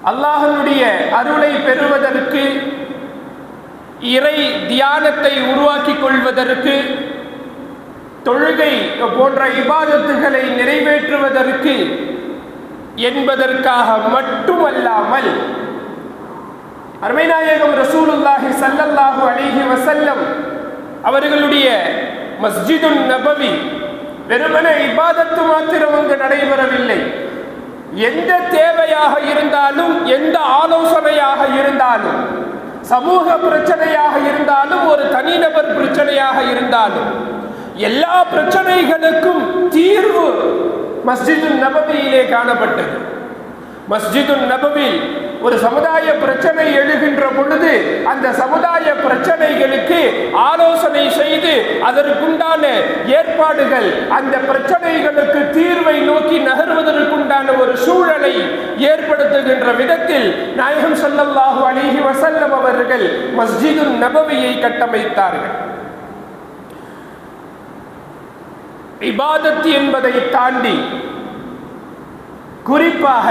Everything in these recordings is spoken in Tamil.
அல்லாஹ்வுடைய அருளை பெறுவதற்கு, இறை தியானத்தை உருவாக்கிக் கொள்வதற்கு, தொழுகை போன்ற இபாதத்துகளை நிறைவேற்றுவதற்கு என்பதற்காக மட்டுமல்லாமல் அருமைநாயகம் ரசூலுல்லாஹி ஸல்லல்லாஹு அலைஹி வஸல்லம் அவர்களுடைய மஸ்ஜிதுன் நபவி வெறுமனே இபாதத்து மாத்திரம் அங்கு நடைபெறவில்லை. எந்த தேவையாக இருந்தாலும், எந்த ஆலோசனையாக இருந்தாலும், சமூக பிரச்சனையாக இருந்தாலும், ஒரு தனிநபர் பிரச்சனையாக இருந்தாலும், எல்லா பிரச்சனைகளுக்கும் தீர்வு மஸ்ஜிதுன் நபவியிலே காணப்பட்டது. மஸ்ஜிதுன் நபவி ஒரு சமுதாய பிரச்சனை எழுகின்ற பொழுது அந்த சமுதாய பிரச்சனைகளுக்கு ஆலோசனை செய்து அதற்குண்டான ஏற்பாடுகள், அந்த பிரச்சனைகளுக்கு தீர்வை நோக்கி நகர்வதற்குண்டான ஒரு சூழலை ஏற்படுத்துகின்ற விதத்தில் நாயகம் ஸல்லல்லாஹு அலைஹி வஸல்லம் அவர்கள் மஸ்ஜிதுன் நபவியை கட்டமைத்தார்கள். இபாதத் என்பதை தாண்டி குறிப்பாக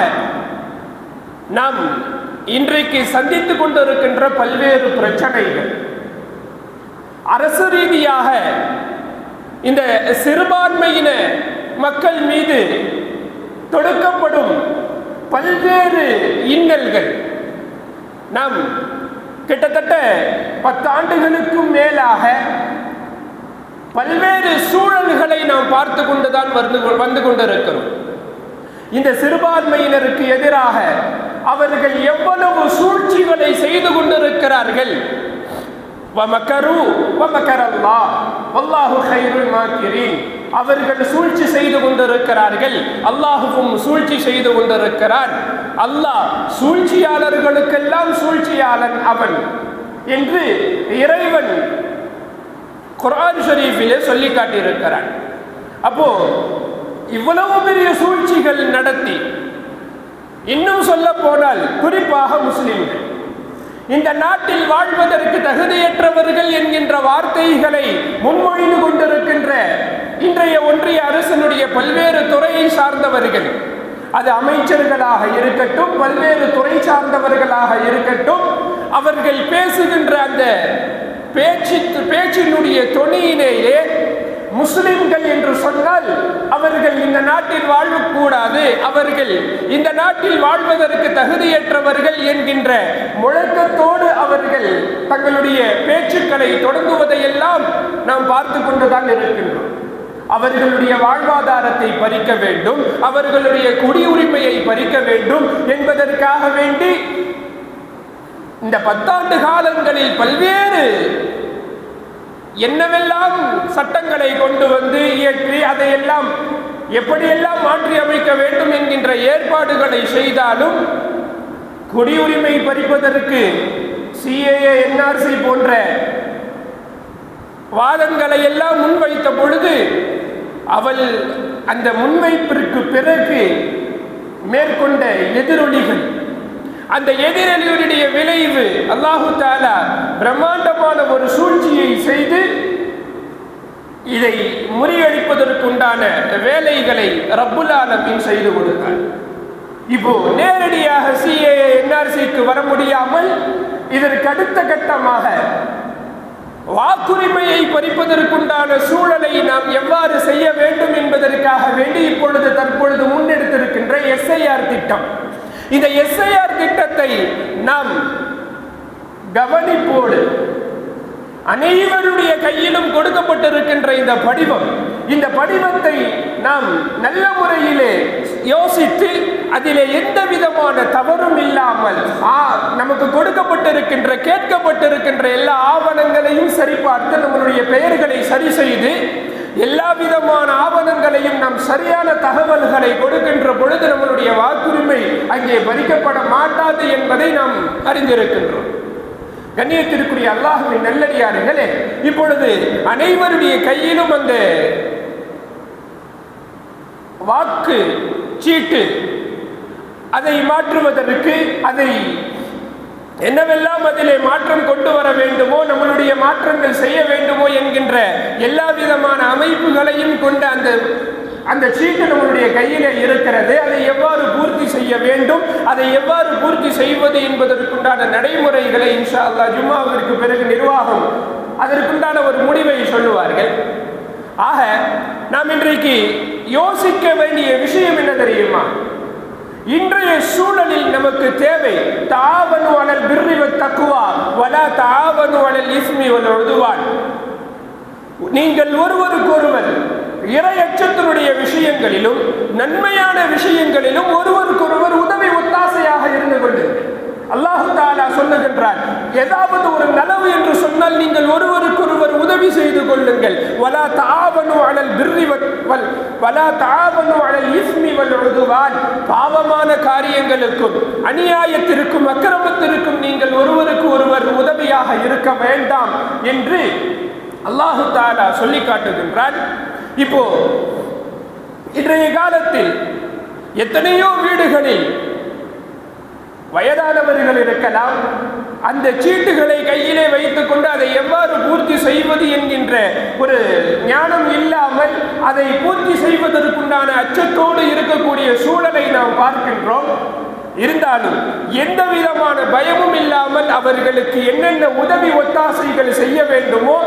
நாம் இன்றைக்கு சந்தித்துக் கொண்டிருக்கின்ற பல்வேறு பிரச்சனைகள், அரசு ரீதியாக இந்த சிறுபான்மையின மக்கள் மீது தொடுக்கப்படும் பல்வேறு இன்னல்கள், நாம் கிட்டத்தட்ட 10 ஆண்டுகளுக்கும் மேலாக பல்வேறு சூழல்களை நாம் பார்த்து கொண்டுதான் வந்து கொண்டிருக்கிறோம். இந்த சிறுபான்மையினருக்கு எதிராக அவர்கள் எவ்வளவு சூழ்ச்சிகளை செய்து கொண்டிருக்கிறார்கள். அவர்கள் சூழ்ச்சி செய்து கொண்டிருக்கிறார்கள், அல்லாஹுவும் சூழ்ச்சி செய்து கொண்டிருக்கிறான். அல்லாஹ் சூழ்ச்சியாளர்களுக்கெல்லாம் சூழ்ச்சியாளன் அவன் என்று இறைவன் குர்ஆன் ஷரீஃபிலே சொல்லி காட்டியிருக்கிறான். அப்போ இவ்வளவு பெரிய சூழ்ச்சிகள் நடத்தி, இன்னும் சொல்ல போனால் குறிப்பாக முஸ்லிம்கள் இந்த நாட்டில் வாழ்வதற்கு தகுதியற்றவர்கள் என்கின்ற வார்த்தைகளை முன்மொழிந்து கொண்டிருக்கின்ற இன்றைய ஒன்றிய அரசினுடைய பல்வேறு துறையை சார்ந்தவர்கள், அது அமைச்சர்களாக இருக்கட்டும், பல்வேறு துறை சார்ந்தவர்களாக இருக்கட்டும், அவர்கள் பேசுகின்ற அந்த பேச்சினுடைய தொனியிலேயே முஸ்லிம்கள் என்று சொன்னால் அவர்கள் இந்த நாட்டில் வாழக்கூடாது, அவர்கள் இந்த நாட்டில் வாழ்வதற்கு தகுதியற்றவர்கள் என்கின்ற முழக்கத்தோடு அவர்கள் தங்களுடைய பேச்சுக்களை தொடங்குவதையெல்லாம் நாம் பார்த்து கொண்டுதான் இருக்கின்றோம். அவர்களுடைய வாழ்வாதாரத்தை பறிக்க வேண்டும், அவர்களுடைய குடியுரிமையை பறிக்க வேண்டும் என்பதற்காக வேண்டி இந்த 10 ஆண்டு காலங்களில் பல்வேறு என்னவெல்லாம் சட்டங்களை கொண்டு வந்து இயற்றி அதையெல்லாம் எப்படியெல்லாம் மாற்றி அமைக்க வேண்டும் என்கின்ற ஏற்பாடுகளை செய்தாலும், குடியுரிமை பறிப்பதற்கு CAA NRC போன்ற வாதங்களை எல்லாம் முன்வைத்த பொழுது அவள் அந்த முன்வைப்பிற்கு பிறகு மேற்கொண்ட எதிரொலிகள், அந்த எதிரொலியுடைய விளைவு அல்லாஹு தஆலா பிரம்மாண்டமான ஒரு சூழ்ச்சியை செய்து இதை முறியடிப்பதற்குண்டான வேலைகளை ரப்புல் ஆலமீன் செய்து கொடுத்தார். இப்போ நேரடியாக CAA NRCக்கு வர முடியாமல் இதற்கு அடுத்த கட்டமாக வாக்குரிமையை பறிப்பதற்குண்டான சூழலை நாம் எவ்வாறு செய்ய வேண்டும் என்பதற்காக வேண்டி தற்பொழுது முன்னெடுத்திருக்கின்ற SIR திட்டம். இந்த SIR திட்டத்தை நாம் கவனிப்போடு அனைவருடைய கையிலும் கொடுக்கப்பட்டிருக்கின்ற இந்த படிவத்தை நாம் நல்ல முறையிலே யோசித்து அதிலே எந்த விதமான தவறும் இல்லாமல் நமக்கு கொடுக்கப்பட்டிருக்கின்ற கேட்கப்பட்டிருக்கின்ற எல்லா ஆவணங்களையும் சரிபார்த்து நம்மளுடைய பெயர்களை சரி செய்து எல்லா விதமான ஆவணங்களையும் நாம் சரியான தகவல்களை கொடுக்கின்ற பொழுது நம்மளுடைய வாக்குரிமை அங்கே பறிக்கப்பட மாட்டாது என்பதை நாம் அறிந்திருக்கின்றோம். கண்ணியத்திற்குரிய அல்லாஹ்வின் நல்லடியார்களே, இப்பொழுது அனைவருடைய கையிலும் அந்த வாக்கு சீட்டு அதை மாற்றுவதற்கு அதை என்னவெல்லாம் அதிலே மாற்றம் கொண்டு வர வேண்டுமோ, நம்மளுடைய மாற்றங்கள் செய்ய வேண்டுமோ என்கின்ற எல்லா விதமான அமைப்புகளையும் கொண்ட அந்த சீட்டு நம்மளுடைய கையிலே இருக்கிறது. அதை எவ்வாறு பூர்த்தி செய்ய வேண்டும், அதை எவ்வாறு பூர்த்தி செய்வது என்பதற்குண்டான நடைமுறைகளை இன்ஷா அல்லாஹ் ஜும்மாவிற்கு பிறகு நிர்வாகம் அதற்குண்டான ஒரு முடிவை சொல்லுவார்கள். ஆக நாம் இன்றைக்கு யோசிக்க வேண்டிய விஷயம் என்ன தெரியுமா? இன்றைய சூழலில் நமக்கு தேவை தஆவனு அலல் பிர்ரி வத் தக்வா வலா தஆவனு அலல் இஸ்மி வல் உதுவான். நீங்கள் ஒருவருக்கொருவர் இறையச்சத்தினுடைய விஷயங்களிலும் நன்மையான விஷயங்களிலும் ஒருவருக்கொருவர் உதவி ஒத்தாசையாக இருந்து கொள்ளுங்கள். அல்லாஹ் தஆலா சொல்லுகின்றார், ஏதாவது ஒரு நலவு என்று சொன்னால் நீங்கள் ஒருவருக்கொருவர் உதவி செய்து கொள்ளுங்கள். வலா தஆவனு அலல் பிர்ரி வலா தஆவனு அலல் இஸ்மி வல் உதுவான். பாவமான காரியங்களுக்கும் அநியாயத்திற்கும் அக்கிரமத்திற்கும் நீங்கள் ஒருவருக்கு ஒருவர் உதவியாக இருக்க வேண்டாம் என்று அல்லாஹ் தஆலா சொல்லி காட்டுகின்றான். இப்போ இன்றைய காலத்தில் எத்தனையோ வீடுகளில் வயதானவர்கள் இருக்கலாம். அந்த சீட்டுகளை கையிலே வைத்துக் கொண்டு அதை எவ்வாறு பூர்த்தி செய்வது என்கின்ற ஒரு ஞானம் இல்லாமல் அதை பூர்த்தி செய்வதற்குண்டான அச்சத்தோடு இருக்கக்கூடிய சூழலை நாம் பார்க்கின்றோம். இருந்தாலும் எந்த விதமான பயமும் இல்லாமல் அவர்களுக்கு என்னென்ன உதவி ஒத்தாசைகள் செய்ய வேண்டுமோ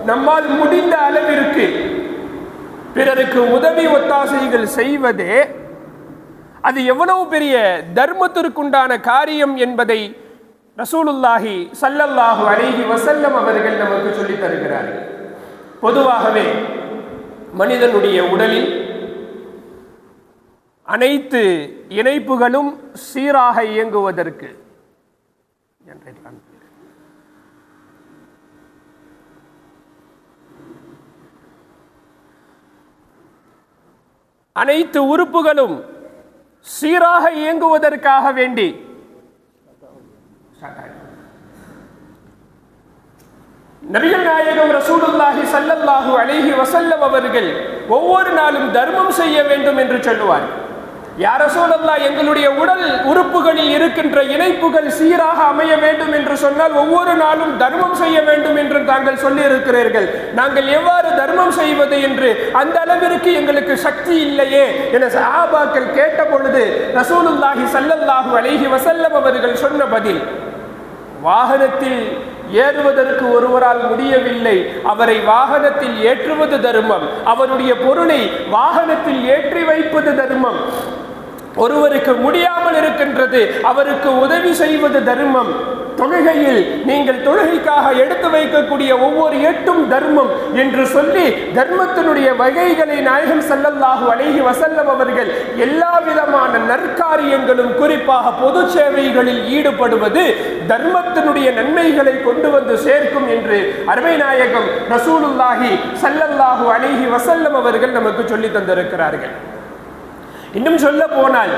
நம்மால் முடிந்த அளவிற்கு பிறருக்கு உதவி ஒத்தாசைகள் செய்வதே அது எவ்வளவு பெரிய தர்மத்திற்குண்டான காரியம் என்பதை ரசூலுல்லாஹி ஸல்லல்லாஹு அலைஹி வஸல்லம் அவர்கள் நமக்கு சொல்லித் தருகிறார்கள். பொதுவாகவே மனிதனுடைய உடலில் அனைத்து இணைப்புகளும் சீராக இயங்குவதற்கு அனைத்து உறுப்புகளும் சீராக இயங்குவதற்காக வேண்டி நபிகள் நாயகம் ரசூலுல்லாஹி ஸல்லல்லாஹு அலைஹி வஸல்லம் அவர்கள் ஒவ்வொரு நாளும் தர்மம் செய்ய வேண்டும் என்று சொல்லுவார். யா ரசூலல்லாஹ், எங்களுடைய உடல் உறுப்புகளில் இருக்கின்ற இணைப்புகள் சீராக அமைய வேண்டும் என்று சொன்னால் ஒவ்வொரு நாளும் தர்மம் செய்ய வேண்டும் என்று தாங்கள் சொல்லி இருக்கிறீர்கள். நாங்கள் எவ்வாறு தர்மம் செய்வது என்று அந்த அளவிற்கு எங்களுக்கு சக்தி இல்லையே என சஹாபாக்கள் கேட்ட பொழுது ரசூலுல்லாஹி ஸல்லல்லாஹு அலைஹி வஸல்லம் அவர்கள் சொன்ன பதில், வாகனத்தில் ஏறுவதற்கு ஒருவரால் முடியவில்லை, அவரை வாகனத்தில் ஏற்றுவது தர்மம், அவருடைய பொருளை வாகனத்தில் ஏற்றி வைப்பது தர்மம், ஒருவருக்கு முடியாமல் இருக்கின்றது அவருக்கு உதவி செய்வது தர்மம், தொழுகையில் நீங்கள் தொழுகைக்காக எடுத்து வைக்கக்கூடிய ஒவ்வொரு எட்டும் தர்மம் என்று சொல்லி தர்மத்தினுடைய வகைகளை நாயகம் ஸல்லல்லாஹு அலைஹி வஸல்லம் அவர்கள் எல்லா விதமான நற்காரியங்களும் குறிப்பாக பொது சேவைகளில் ஈடுபடுவது தர்மத்தினுடைய நன்மைகளை கொண்டு வந்து சேர்க்கும் என்று அருமை நாயகம் ரசூலுல்லாஹி ஸல்லல்லாஹு அலைஹி வஸல்லம் அவர்கள் நமக்கு சொல்லி தந்திருக்கிறார்கள். இன்னும் சொல்ல போனால்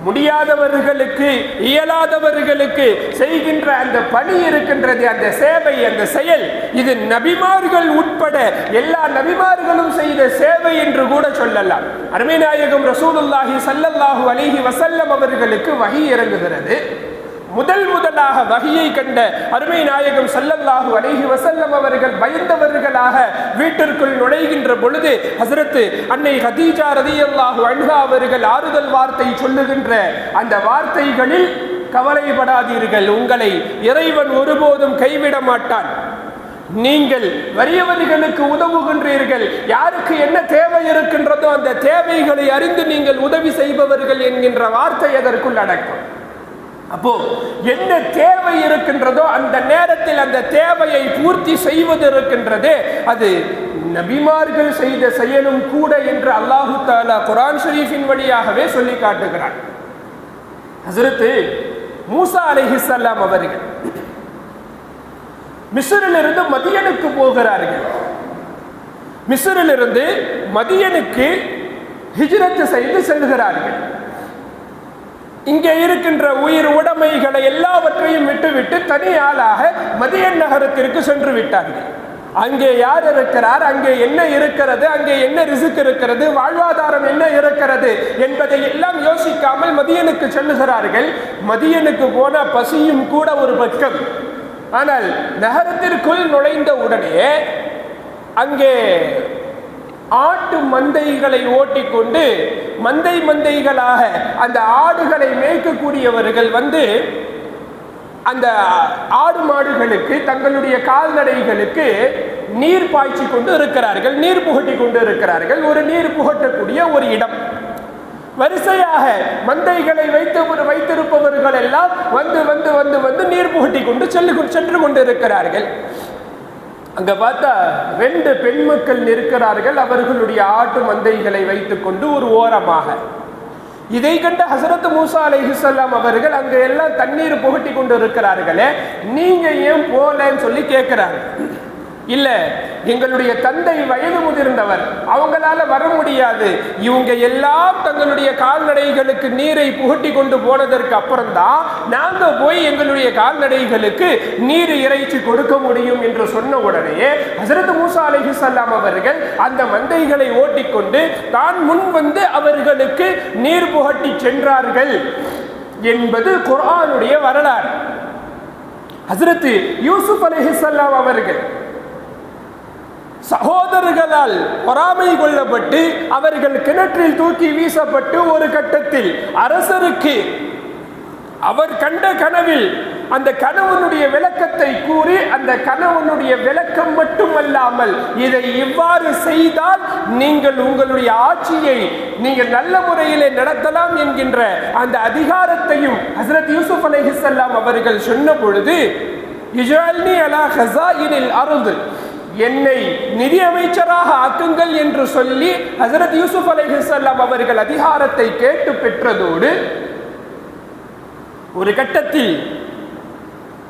முடியாதவர்களுக்கு இயலாதவர்களுக்கு செய்கின்ற அந்த பணி இருக்கின்றது, அந்த சேவை, அந்த செயல், இது நபிமார்கள் உட்பட எல்லா நபிமார்களும் செய்த சேவை என்று கூட சொல்லலாம். அருமை நாயகம் ரசூலுல்லாஹி ஸல்லல்லாஹு அலைஹி வஸல்லம் அவர்களுக்கு வஹி இறங்குகிறது. முதலாக வஹியை கண்ட அருமை நாயகம் ஸல்லல்லாஹு அலைஹி வஸல்லம் அவர்கள் பயந்தவர்களாக வீட்டிற்குள் நுழைகின்ற பொழுது ஹஸரத் அன்னை கதீஜா ரலியல்லாஹு அன்ஹா அவர்கள் ஆறுதல் வார்த்தை சொல்லுகின்ற அந்த வார்த்தைகளில், கவலைப்படாதீர்கள், உங்களை இறைவன் ஒருபோதும் கைவிட மாட்டான், நீங்கள் வறியவர்களுக்கு உதவுகின்றீர்கள், யாருக்கு என்ன தேவை இருக்கின்றதோ அந்த தேவைகளை அறிந்து நீங்கள் உதவி செய்பவர்கள் என்கின்ற வார்த்தை அதற்குள் அடக்கும். அப்போ என்ன தேவை இருக்கின்றதோ அந்த நேரத்தில் அந்த தேவையை பூர்த்தி செய்வது இருக்கின்றதே அது நபிமார்கள் செய்த செயலும் கூட என்று அல்லாஹு தஆலா குர்ஆன் ஷரீஃபின் வழியாகவே சொல்லி காட்டுகிறார். ஹஸரத் மூசா அலைஹிஸ்ஸலாம் அவர்கள் மிஸ்ரிலிருந்து மதியனுக்கு போகிறார்கள். மிஸ்ரிலிருந்து மதியனுக்கு ஹிஜ்ரத் செய்து செல்கிறார்கள். இங்கே இருக்கின்ற உயிர் உடைமைகளை எல்லாவற்றையும் விட்டுவிட்டு தனி ஆளாக மதியன் நகரத்திற்கு சென்று விட்டார்கள். அங்கே யார் இருக்கிறார், அங்கே என்ன இருக்கிறது, அங்கே என்ன ரிஸ்க் இருக்கிறது, வாழ்வாதாரம் என்ன இருக்கிறது என்பதை எல்லாம் யோசிக்காமல் மதியனுக்கு செல்லுகிறார்கள். மதியனுக்கு போன பசியும் கூட ஒரு பக்கம். ஆனால் நகரத்திற்குள் நுழைந்த உடனே அங்கே ஆட்டு மந்தைகளை ஓட்டிக்கொண்டு மந்தைகளாக அந்த ஆடுகளை மேய்க்கக்கூடியவர்கள் வந்து அந்த ஆடு மாடுகளுக்கு தங்களுடைய கால்நடைகளுக்கு நீர் பாய்ச்சி கொண்டு இருக்கிறார்கள், நீர் புகட்டி கொண்டு இருக்கிறார்கள். ஒரு நீர் புகட்டக்கூடிய ஒரு இடம். வரிசையாக மந்தைகளை வைத்திருப்பவர்கள் எல்லாம் வந்து வந்து வந்து வந்து நீர் புகட்டி கொண்டு சென்று கொண்டு இருக்கிறார்கள். அங்க பார்த்தா 2 பெண் மக்கள் நிற்கிறார்கள், அவர்களுடைய ஆட்டு மந்தைகளை வைத்துக் கொண்டு ஒரு ஓரமாக. இதை கண்ட ஹஸரத் மூசா அலைஹிஸ்ஸலாம் அவர்கள் அங்க எல்லாம் தண்ணீர் புகட்டி கொண்டு இருக்கிறார்களே, நீங்க ஏன் போலன்னு சொல்லி கேட்கிறாங்க. இல்ல, எங்களுடைய தந்தை வயது முதிர்ந்தவர், அவங்களால வர முடியாது. இவங்க எல்லாம் தங்களுடைய கால்நடைகளுக்கு நீரை புகட்டி கொண்டு போனதற்கு அப்புறம் தான் நாங்க போய் எங்களுடைய கால்நடைகளுக்கு நீர் இறைச்சி கொடுக்க முடியும் என்று சொன்ன உடனே ஹஸரத் மூசா அலைஹிஸ்ஸலாம் அவர்கள் அந்த மந்தைகளை ஓட்டிக்கொண்டு தான் முன் வந்து அவர்களுக்கு நீர் புகட்டி சென்றார்கள் என்பது குர்ஆனுடைய வரலாறு. ஹஸரத் யூசுப் அலைஹிஸ்ஸலாம் அவர்கள் சகோதரர்களால் பொறாமை கொள்ளப்பட்டு அவர்கள் கிணற்றில் தூக்கி வீசப்பட்டு ஒரு கட்டத்தில் அரசருக்கு அவர் கண்ட கனவில் அந்த கணவனுடைய விளக்கத்தை கூறி, அந்த கணவனுடைய விளக்கம் மட்டுமல்லாமல் இதை இவ்வாறு செய்தால் நீங்கள் உங்களுடைய ஆட்சியை நீங்கள் நல்ல முறையிலே நடத்தலாம் என்கின்ற அந்த அதிகாரத்தையும் ஹஸரத் யூசுப் அலைஹிஸ்ஸலாம் அவர்கள் சொன்ன பொழுது, இஜ்அல்னி அலா ஹஸாயினில் அர்த், என்னை நிதி அமைச்சராக ஆக்குங்கள் என்று சொல்லி ஹஸரத் யூசுப் அலைஹிஸ்ஸலாம் அவர்கள் அதிகாரத்தை கேட்டு பெற்றதோடு ஒரு கட்டத்தில்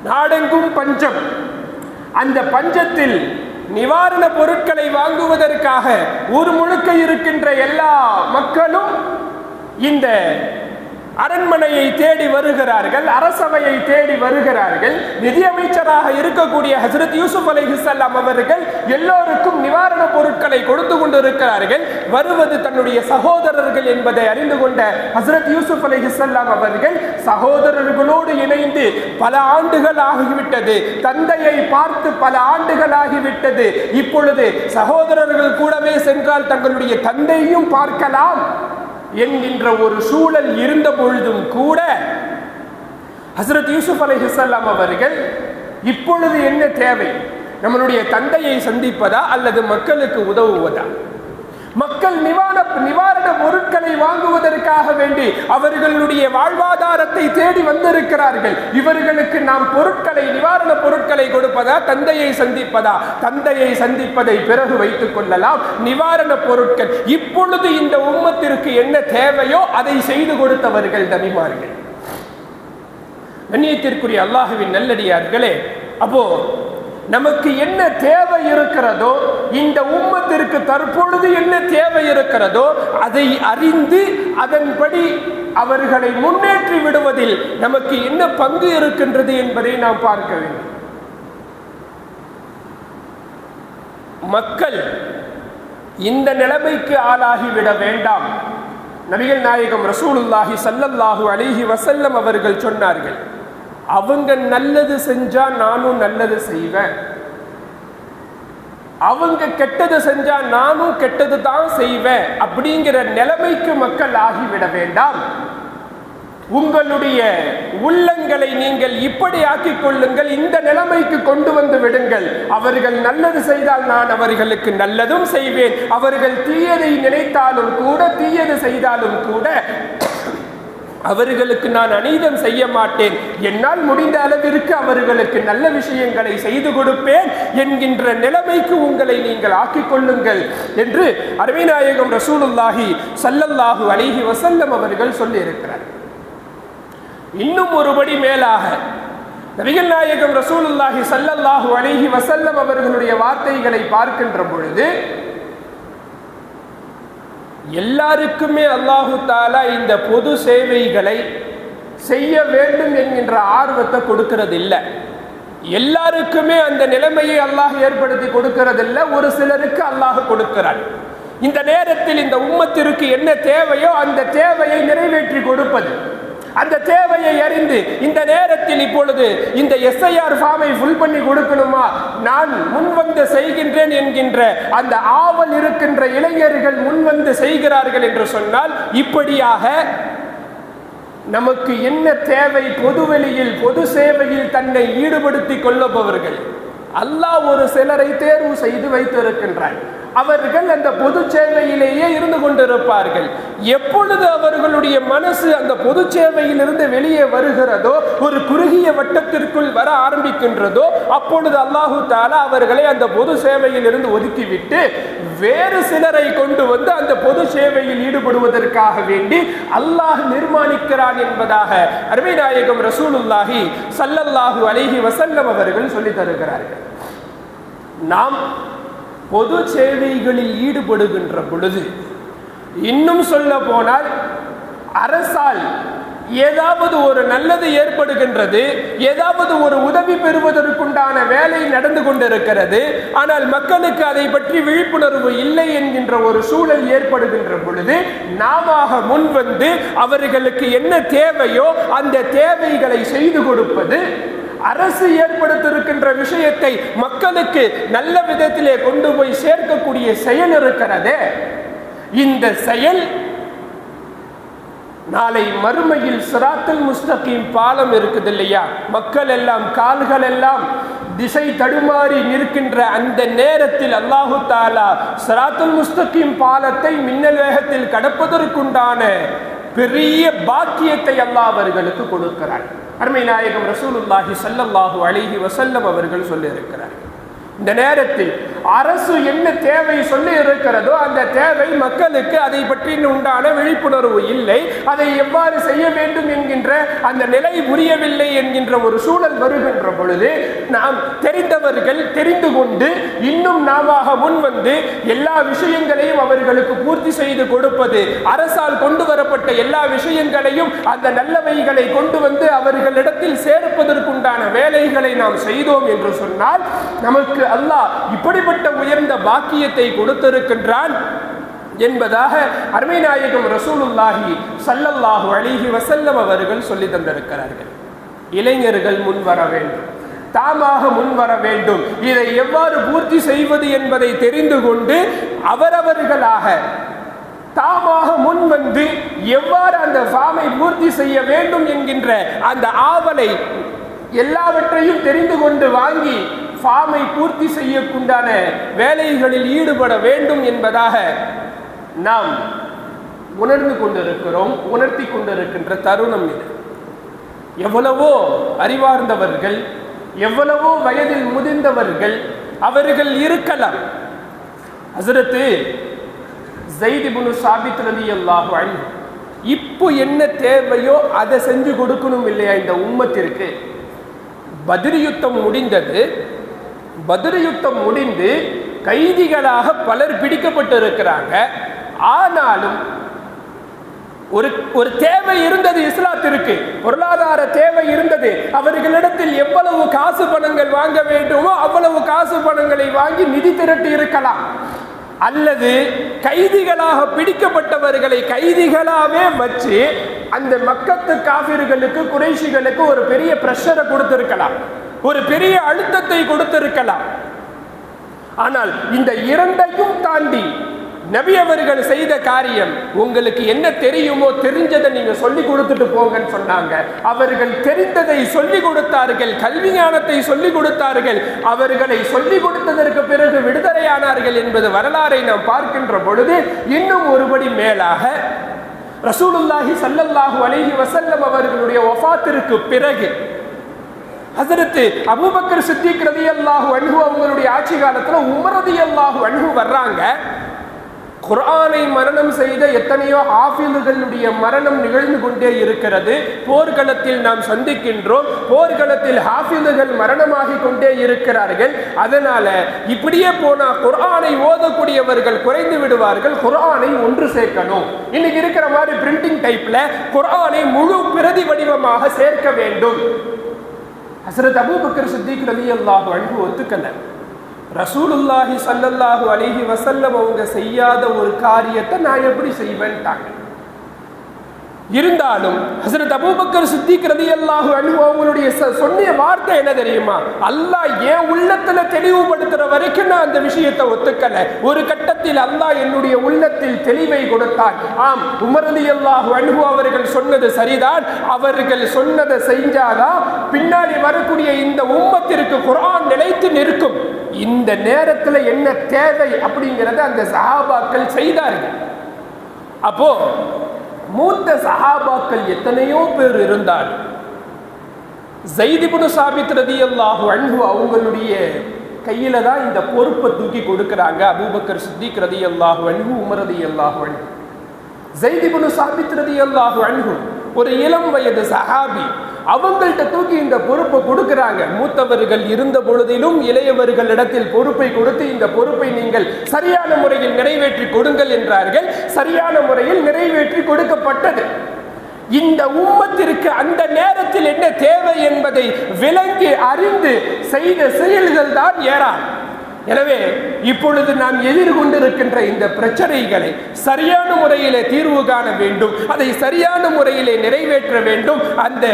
நாடெங்கும் பஞ்சம். அந்த பஞ்சத்தில் நிவாரண பொருட்களை வாங்குவதற்காக ஊர் முழுக்க இருக்கின்ற எல்லா மக்களும் இந்த அரண்மனையை தேடி வருகிறார்கள், அரசவையை தேடி வருகிறார்கள். நிதியமைச்சராக இருக்கக்கூடிய ஹஸரத் யூசுப் அலைஹிஸ்ஸலாம் அவர்கள் எல்லோருக்கும் நிவாரண பொருட்களை கொடுத்து கொண்டிருக்கிறார்கள். வருவது தன்னுடைய சகோதரர்கள் என்பதை அறிந்து கொண்ட ஹஸரத் யூசுப் அலைஹிஸ்ஸலாம் அவர்கள் சகோதரர்களோடு இணைந்து பல ஆண்டுகள் ஆகிவிட்டது, தந்தையை பார்த்து பல ஆண்டுகள் ஆகிவிட்டது, இப்பொழுது சகோதரர்கள் கூடவே சென்றால் தங்களுடைய தந்தையும் பார்க்கலாம் என்கின்ற ஒரு சூழல் இருந்த பொழுதும் கூட ஹஸரத் யூசுப் அலைஹிஸ்ஸலாம் அவர்கள் இப்பொழுது என்ன தேவை, நம்மளுடைய தந்தையை சந்திப்பதா அல்லது மக்களுக்கு உதவுவதா? மக்கள் நிவாரண பொருட்களை வாங்குவதற்காக வேண்டி அவர்களுடைய வாழ்வாதாரத்தை தேடி வந்திருக்கிறார்கள். இவர்களுக்கு நாம் நிவாரண பொருட்களை கொடுப்பதா, தந்தையை சந்திப்பதா? தந்தையை சந்திப்பதை பிறகு வைத்துக் கொள்ளலாம். நிவாரண பொருட்கள் இப்பொழுது இந்த உம்மத்திற்கு என்ன தேவையோ அதை செய்து கொடுத்தவர்கள் நபிமார்கள். கண்ணியத்திற்குரிய அல்லாஹ்வின் நல்லடியார்களே, அப்போ நமக்கு என்ன தேவை இருக்கிறதோ, இந்த உம்மத்திற்கு தற்பொழுது என்ன தேவை இருக்கிறதோ அதை அறிந்து அதன்படி அவர்களை முன்னேற்றி விடுவதில் நமக்கு என்ன பங்கு இருக்கின்றது என்பதை நாம் பார்க்க வேண்டும். மக்கள் இந்த நிலைமைக்கு ஆளாகிவிட வேண்டாம். நபிகள் நாயகம் ரசூலுல்லாஹி ஸல்லல்லாஹு அலைஹி வஸல்லம் அவர்கள் சொன்னார்கள், அவங்க நல்லது செஞ்சா நானும் நல்லது செய்வேன், அவங்க கெட்டது செஞ்சா நானும் கெட்டது தான் செய்வேன் அப்படிங்கிற நிலைமைக்கு மக்கள் ஆகிவிட வேண்டாம். உங்களுடைய உள்ளங்களை நீங்கள் இப்படி ஆக்கிக் கொள்ளுங்கள், இந்த நிலைமைக்கு கொண்டு வந்து விடுங்கள். அவர்கள் நல்லது செய்தால் நான் அவர்களுக்கு நல்லதும் செய்வேன், அவர்கள் தீயதை நினைத்தாலும் கூட தீயது செய்தாலும் கூட அவர்களுக்கு நான் அநீதம் செய்ய மாட்டேன், என்னால் முடிந்த அளவிற்கு அவர்களுக்கு நல்ல விஷயங்களை செய்து கொடுப்பேன் என்கின்ற நிலைமைக்கு உங்களை நீங்கள் ஆக்கிக் கொள்ளுங்கள் என்று அருமைநாயகம் ரசூலுல்லாஹி ஸல்லல்லாஹு அலைஹி வஸல்லம் அவர்கள் சொல்லி இருக்கிறார். இன்னும் ஒருபடி மேலாக நபிகள் நாயகம் ரசூலுல்லாஹி ஸல்லல்லாஹு அலைஹி வஸல்லம் அவர்களுடைய வார்த்தைகளை பார்க்கின்ற பொழுது எல்லாருக்குமே அல்லாஹு தாலா இந்த பொது சேவைகளை செய்ய வேண்டும் என்கின்ற ஆர்வத்தை கொடுக்கிறது இல்லை. எல்லாருக்குமே அந்த நிலைமையை அல்லாஹ் ஏற்படுத்தி கொடுக்கிறதில்லை, ஒரு சிலருக்கு அல்லாஹ் கொடுக்கிறார். இந்த நேரத்தில் இந்த உம்மத்திற்கு என்ன தேவையோ அந்த தேவையை நிறைவேற்றி கொடுப்பது. அந்த தேவையை அறிந்து இந்த நேரத்தில் இப்பொழுது இந்த SIR ஃபார்மை ஃபுல் பண்ணி கொடுக்கணுமா, நான் முன்வந்து செய்கின்றேன் என்கின்ற அந்த ஆவல் இருக்கின்ற இளைஞர்கள் முன்வந்து செய்கிறார்கள் என்று சொன்னால், இப்படியாக நமக்கு என்ன தேவை, பொதுவெளியில் பொது சேவையில் தன்னை ஈடுபடுத்திக் கொள்ளுபவர்கள் அல்லாஹ் ஒரு சிலரை தேர்வு செய்து வைத்திருக்கின்றார். அவர்கள் அந்த பொது சேவையிலேயே இருந்து கொண்டிருப்பார்கள். எப்பொழுது அவர்களுடைய மனசு அந்த பொது சேவையிலிருந்து வெளியே வருகிறதோ, ஒரு குறுகிய வட்டத்திற்குள் வர ஆரம்பிக்கின்றதோ, அப்பொழுது அல்லாஹு தஆலா அவர்களை அந்த பொது சேவையில் இருந்து ஒதுக்கிவிட்டு வேறு சிலரை கொண்டு வந்து அந்த பொது சேவையில் ஈடுபடுவதற்காக வேண்டி அல்லாஹ் நிர்மாணிக்கிறான் என்பதாக அருமை நாயகம் ரசூலுல்லாஹி ஸல்லல்லாஹு அலைஹி வஸல்லம் அவர்கள் சொல்லி தருகிறார்கள். நாம் பொது சேவைகளில் ஈடுபடுகின்ற பொழுது, இன்னும் சொல்ல போனால் அரசால் ஏதாவது ஒரு நல்லது ஏற்படுகின்றது, ஏதாவது ஒரு உதவி பெறுவதற்குண்டான வேலை நடந்து கொண்டிருக்கிறது, ஆனால் மக்களுக்கு அதை பற்றி விழிப்புணர்வு இல்லை என்கின்ற ஒரு சூழல் ஏற்படுகின்ற பொழுது நாம முன்வந்து அவர்களுக்கு என்ன தேவையோ அந்த தேவைகளை செய்து கொடுப்பது, அரசு ஏற்படுத்தியிருக்கின்ற விஷயத்தை மக்களுக்கு நல்ல விதத்திலே கொண்டு போய் சேர்க்கக்கூடிய செயல் இருக்கிறதே, இந்த செயல் நாளை மறுமையில் சிராத்துல் முஸ்தகீம் பாலம் இருக்குது இல்லையா, மக்கள் எல்லாம் கால்கள் எல்லாம் திசை தடுமாறி நிற்கின்ற அந்த நேரத்தில் அல்லாஹு தஆலா சிராத்துல் முஸ்தகீம் பாலத்தை மின்னல் வேகத்தில் கடப்பதற்குண்டான பெரிய பாக்கியத்தை அல்லாஹ் அவர்களுக்கு கொடுக்கிறார். அருமை நாயகம் ரசூலுல்லாஹி ஸல்லல்லாஹு அலைஹி வஸல்லம் அவர்கள் சொல்லி இருக்கிறார், இந்த நேரத்தில் அரசு என்ன தேவை சொல்லி இருக்கிறதோ அந்த தேவை மக்களுக்கு அதை பற்றி உண்டான விழிப்புணர்வு இல்லை, அதை எவ்வாறு செய்ய வேண்டும் என்கின்ற அந்த நிலை புரியவில்லை என்கின்ற ஒரு சூழல் வருகின்ற பொழுது நாம் தெரிந்தவர்கள் தெரிந்து கொண்டு இன்னும் நாம முன்வந்து எல்லா விஷயங்களையும் அவர்களுக்கு பூர்த்தி செய்து கொடுப்பது, அரசால் கொண்டு வரப்பட்ட எல்லா விஷயங்களையும் அந்த நல்லவைகளை கொண்டு வந்து அவர்களிடத்தில் சேர்ப்பதற்குண்டான வேலைகளை நாம் செய்தோம் என்று சொன்னால் நமக்கு அல்லாஹ் இப்படிப்பட்ட உயர்ந்த பாக்கியத்தை கொடுத்திருக்கின்றான் என்பதாக அருமை நாயகம் ரசூலுல்லாஹி ஸல்லல்லாஹு அலைஹி வஸல்லம் அவர்கள் சொல்லி தந்திருக்கிறார்கள். இளைஞர்கள் முன்வர வேண்டும், தாமாக முன்வர வேண்டும். இதை எவ்வாறு பூர்த்தி செய்வது என்பதை தெரிந்து கொண்டு அவரவர்களாக தாமாக முன்வந்து எவ்வாறு அந்த ஃபார்மை பூர்த்தி செய்ய வேண்டும் என்கின்ற அந்த ஆவலை எல்லாவற்றையும் தெரிந்து கொண்டு வாங்கி ஃபார்மை பூர்த்தி செய்யக்குண்டான வேலைகளில் ஈடுபட வேண்டும் என்பதாக நாம் உணர்ந்து கொண்டிருக்கிறோம், உணர்த்தி கொண்டிருக்கின்ற தருணம் இது. எவ்வளவோ அறிவார்ந்தவர்கள், எவ்வளவோ வயதில் முதிர்ந்தவர்கள் அவர்கள் இருக்கலாம். ஹஸரத் ஸைத் இப்னு சாபித் ரலியல்லாஹு அன்ஹு இப்போ என்ன தேவையோ அதை செஞ்சு கொடுக்கணும் இல்லையா இந்த உம்மத்திற்கு. பத்ர் யுத்தம் முடிந்தது, பத்ர் யுத்தம் முடிந்து கைதிகளாக பலர் பிடிக்கப்பட்டிருக்கிறாங்க. ஆனாலும் ஒரு தேவை இருந்தது இஸ்லாத்திற்கு, பொருளாதார தேவை இருந்தது. அவர்களிடத்தில் எவ்வளவு காசு பணங்கள் வாங்க வேண்டுமோ அவ்வளவு காசு பணங்களை வாங்கி நிதி திரட்டி இருக்கலாம், அல்லது கைதிகளாக பிடிக்கப்பட்டவர்களை கைதிகளாகவே வச்சு அந்த மக்கத்து காபிர்களுக்கு குறைஷிகளுக்கு ஒரு பெரிய பிரஷரை கொடுத்திருக்கலாம், ஒரு பெரிய அழுத்தத்தை கொடுத்திருக்கலாம். ஆனால் இந்த இரண்டையும் தாண்டி நபி அவர்கள் செய்த காரியம், உங்களுக்கு என்ன தெரியுமோ தெரிஞ்சதை நீங்க சொல்லி கொடுத்துட்டு போங்கன்னு சொன்னாங்க. அவர்கள் தெரிந்ததை சொல்லி கொடுத்தார்கள், கல்வி ஞானத்தை சொல்லி கொடுத்தார்கள். அவர்களை சொல்லி கொடுத்ததற்கு பிறகு விடுதலையானார்கள் என்பது வரலாறை நாம் பார்க்கின்ற பொழுது இன்னும் ஒருபடி மேலாக ரசூலுல்லாஹி ஸல்லல்லாஹு அலைஹி வஸல்லம் அவர்களுடைய வஃபாத்திற்கு பிறகு ஹஸரத் அபூபக்கர் சித்திக் ரலியல்லாஹு அன்ஹு அவங்களுடைய ஆட்சி காலத்தில் உமர் ரலியல்லாஹு அன்ஹு வர்றாங்க. குர்ஆனை மரணம் செய்த எத்தனையோ ஹாஃபிதுகளுடைய மரணம் நிகழ்ந்து கொண்டே இருக்கிறது. போர்க்களத்தில் நாம் சந்திக்கின்றோம், போர்க்களத்தில் ஹாஃபிதுகள் மரணமாகி கொண்டே இருக்கிறார்கள். அதனால இப்படியே போனா குர்ஆனை ஓதக்கூடியவர்கள் குறைந்து விடுவார்கள், குர்ஆனை ஒன்று சேர்க்கணும். இன்னைக்கு இருக்கிற மாதிரி பிரிண்டிங் டைப்ல குர்ஆனை முழு பிரதி வடிவமாக சேர்க்க வேண்டும். ஹஸரத் அபூபக்கர் சித்திக் ரலியல்லாஹு அன்ஹு ஒத்துக்கல. ரசூலுல்லாஹி ஸல்லல்லாஹு அலைஹி வஸல்லம் அவங்க செய்யாத ஒரு காரியத்தை நான் எப்படி செய்வேன்ட்டாங்க. இருந்தாலும் ஹஸரத் அபூபக்கர் சித்திக் ரலியல்லாஹு அன்ஹு அவங்களுடைய சொன்ன வார்த்தை என்ன தெரியுமா? அல்லாஹ் என் உள்ளத்துல தெளிவுபடுத்துற வரைக்கும் நான் அந்த விஷயத்தை ஒத்துக்கல. ஒரு கட்டத்தில் அல்லாஹ் என்னுடைய உள்ளத்தில் தெளிவை கொடுத்தான். ஆம், உமர் ரலியல்லாஹு அன்ஹு அவர்கள் சொன்னது சரிதான். அவர்கள் சொன்னதை செஞ்சாதான் பின்னாடி வரக்கூடிய இந்த உம்மத்திற்கு குர்ஆன் நிலைத்து நிற்கும். இந்த நேரத்தில் என்ன தேவை அப்படிங்கிறத அந்த சஹாபாக்கள் செய்தார்கள். அப்போ மூத்த சஹாபாக்கள் எத்தனையோ பேர் இருந்தார். ஸைத் இப்னு சாபித் ரலியல்லாஹு அன்ஹு அவங்களுடைய கையில தான் இந்த பொறுப்பை தூக்கி கொடுக்கறாங்க அபூபக்கர் சித்திக் ரலியல்லாஹு அன்ஹு, உமர் ரலியல்லாஹு அன்ஹு. ஸைத் இப்னு சாபித் ரலியல்லாஹு அன்ஹு ஒரு இளம் வயது சஹாபி. அவங்கள்ட்ட தூக்கி இந்த பொறுப்பை கொடுக்கிறாங்க. மூத்தவர்கள் இருந்த பொழுதிலும் இளையவர்களிடத்தில் பொறுப்பை கொடுத்து இந்த பொறுப்பை நீங்கள் சரியான முறையில் நிறைவேற்றி கொடுங்கள் என்றார்கள். சரியான முறையில் நிறைவேற்றி கொடுக்கப்பட்டது. இந்த உம்மத்திற்கு அந்த நேரத்தில் என்ன தேவை என்பதை விளங்கி அறிந்து செய்த செயல்கள் தான் ஏராளம். எனவே இப்பொழுது நாம் எதிர்கொண்டிருக்கின்ற இந்த பிரச்சனைகளை சரியான முறையிலே தீர்வு காண வேண்டும். அதை சரியான முறையிலே நிறைவேற்ற வேண்டும். அந்த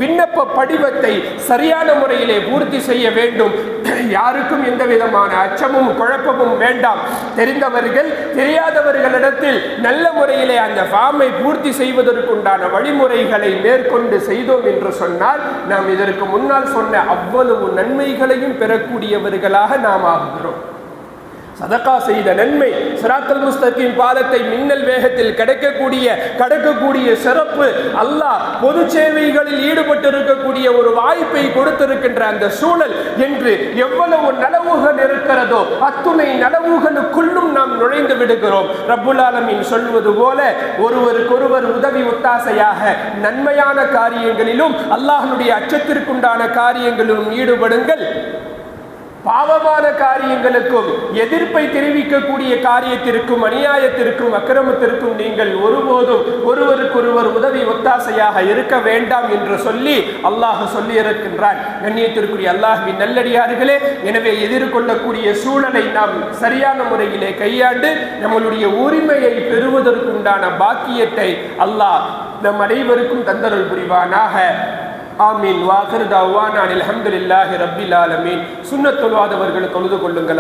விண்ணப்ப படிவத்தை சரியான முறையிலே பூர்த்தி செய்ய வேண்டும். யாருக்கும் எந்த விதமான அச்சமும் குழப்பமும் வேண்டாம். தெரிந்தவர்கள் தெரியாதவர்களிடத்தில் நல்ல முறையிலே அந்த ஃபார்மை பூர்த்தி செய்வதற்குண்டான வழிமுறைகளை மேற்கொண்டு செய்தோம் என்று சொன்னால் நாம் இதற்கு முன்னால் சொன்ன அவ்வளவு நன்மைகளையும் பெறக்கூடியவர்களாக நாம் ஆகிறோம். சதகா செய்த நன்மை, சிராத்தல் முஸ்தகீம் பாலத்தை மின்னல் வேகத்தில் கடக்கக்கூடிய சிறப்பு, அல்லாஹ் பொது சேவைகளில் ஈடுபட்டு இருக்கக்கூடிய ஒரு வாய்ப்பை கொடுத்திருக்கின்ற அந்த சூழல் என்று எவ்வளவு நலவுகள் இருக்கிறதோ அத்துணை நலவுகளுக்குள்ளும் நாம் நுழைந்து விடுகிறோம். ரப்புல் ஆலமீன் சொல்வது போல ஒருவருக்கொருவர் உதவி ஒத்தாசையாக நன்மையான காரியங்களிலும் அல்லாஹ்வுடைய அச்சத்திற்குண்டான காரியங்களிலும் ஈடுபடுங்கள். பாவமான காரியங்களுக்கும் எதிர்ப்பை தெரிவிக்கக்கூடிய காரியத்திற்கும் அநியாயத்திற்கும் அக்கிரமத்திற்கும் நீங்கள் ஒருபோதும் ஒருவருக்கொருவர் உதவி ஒத்தாசையாக இருக்க வேண்டாம் என்று சொல்லி அல்லாஹ் சொல்லி இருக்கின்றான். கண்ணியத்திற்குரிய அல்லாஹ்வின் நல்லடியார்களே, எனவே எதிர்கொள்ளக்கூடிய சூழலை நாம் சரியான முறையிலே கையாண்டு நம்மளுடைய உரிமையை பெறுவதற்குண்டான பாக்கியத்தை அல்லாஹ் நம் அனைவருக்கும் தந்தருள் புரிவானாக. ஆமீன். வாஹிர் தஅவானா அல்ஹம்துலில்லாஹி ரப்பில் ஆலமீன். சுன்னத் தொழுவாதவர்கள் தொழுது கொள்ளுங்கள்.